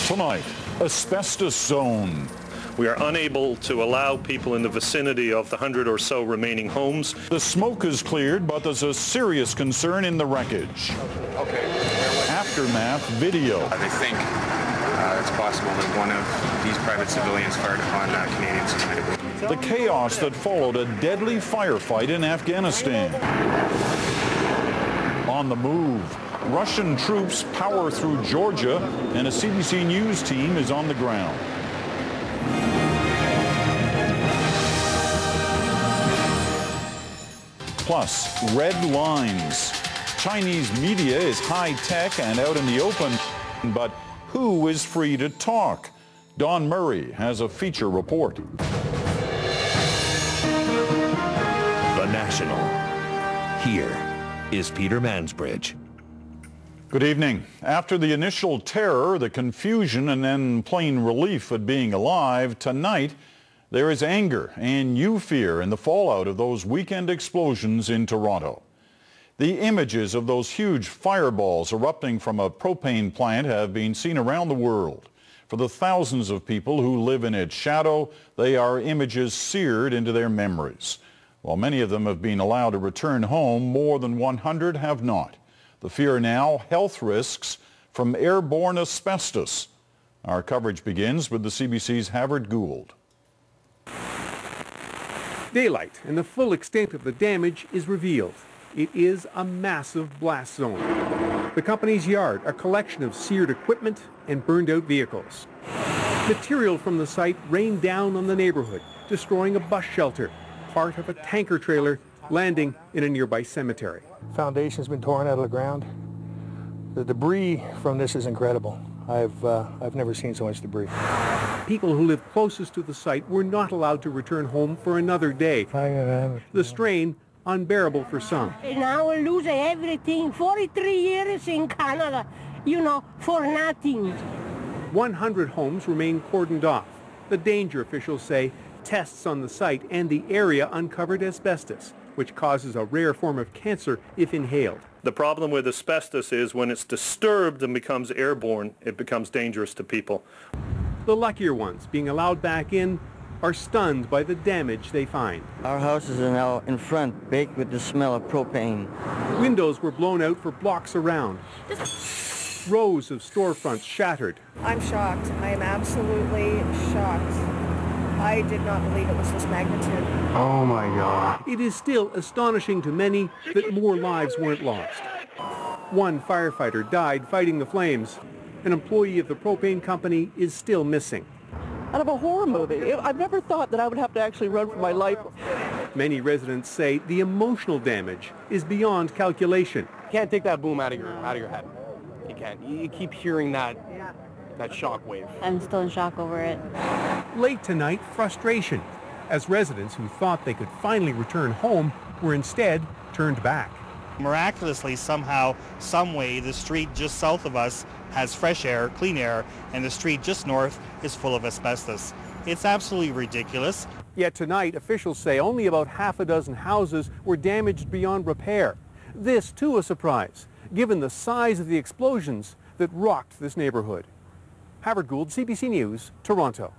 Tonight, asbestos zone. We are unable to allow people in the vicinity of the 100 or so remaining homes. The smoke is cleared, but there's a serious concern in the wreckage. Aftermath video. They think it's possible that one of these private civilians fired upon Canadians tonight. The chaos that followed a deadly firefight in Afghanistan. On the move, Russian troops power through Georgia, and a CBC News team is on the ground. Plus, red lines. Chinese media is high-tech and out in the open, but who is free to talk? Don Murray has a feature report. The National. Here is Peter Mansbridge. Good evening. After the initial terror, the confusion, and then plain relief at being alive, tonight there is anger and new fear in the fallout of those weekend explosions in Toronto. The images of those huge fireballs erupting from a propane plant have been seen around the world. For the thousands of people who live in its shadow, they are images seared into their memories. While many of them have been allowed to return home, more than 100 have not. The fear now, health risks from airborne asbestos. Our coverage begins with the CBC's Havard Gould. Daylight and the full extent of the damage is revealed. It is a massive blast zone. The company's yard, a collection of seared equipment and burned out vehicles. Material from the site rained down on the neighborhood, destroying a bus shelter, part of a tanker trailer landing in a nearby cemetery. Foundation's been torn out of the ground. The debris from this is incredible. I've never seen so much debris. People who live closest to the site were not allowed to return home for another day. The strain unbearable for some. Now we lose everything. 43 years in Canada, for nothing. 100 homes remain cordoned off. The danger, officials say, tests on the site and the area uncovered asbestos, which causes a rare form of cancer if inhaled. The problem with asbestos is when it's disturbed and becomes airborne, it becomes dangerous to people. The luckier ones, being allowed back in, are stunned by the damage they find. Our houses are now in front, baked with the smell of propane. Windows were blown out for blocks around. Rows of storefronts shattered. I'm shocked. I am absolutely shocked. I did not believe it was this magnitude. Oh my God. It is still astonishing to many that more lives weren't lost. One firefighter died fighting the flames. An employee of the propane company is still missing. Out of a horror movie. I've never thought that I would have to actually run for my life. Many residents say the emotional damage is beyond calculation. You can't take that boom out of your head. You can't. You keep hearing that shock wave. I'm still in shock over it. Late tonight, frustration, as residents who thought they could finally return home were instead turned back. Miraculously, somehow, some way, the street just south of us has fresh air, clean air, and the street just north is full of asbestos. It's absolutely ridiculous. Yet tonight, officials say only about half a dozen houses were damaged beyond repair. This, too, a surprise, given the size of the explosions that rocked this neighborhood. Havard Gould, CBC News, Toronto.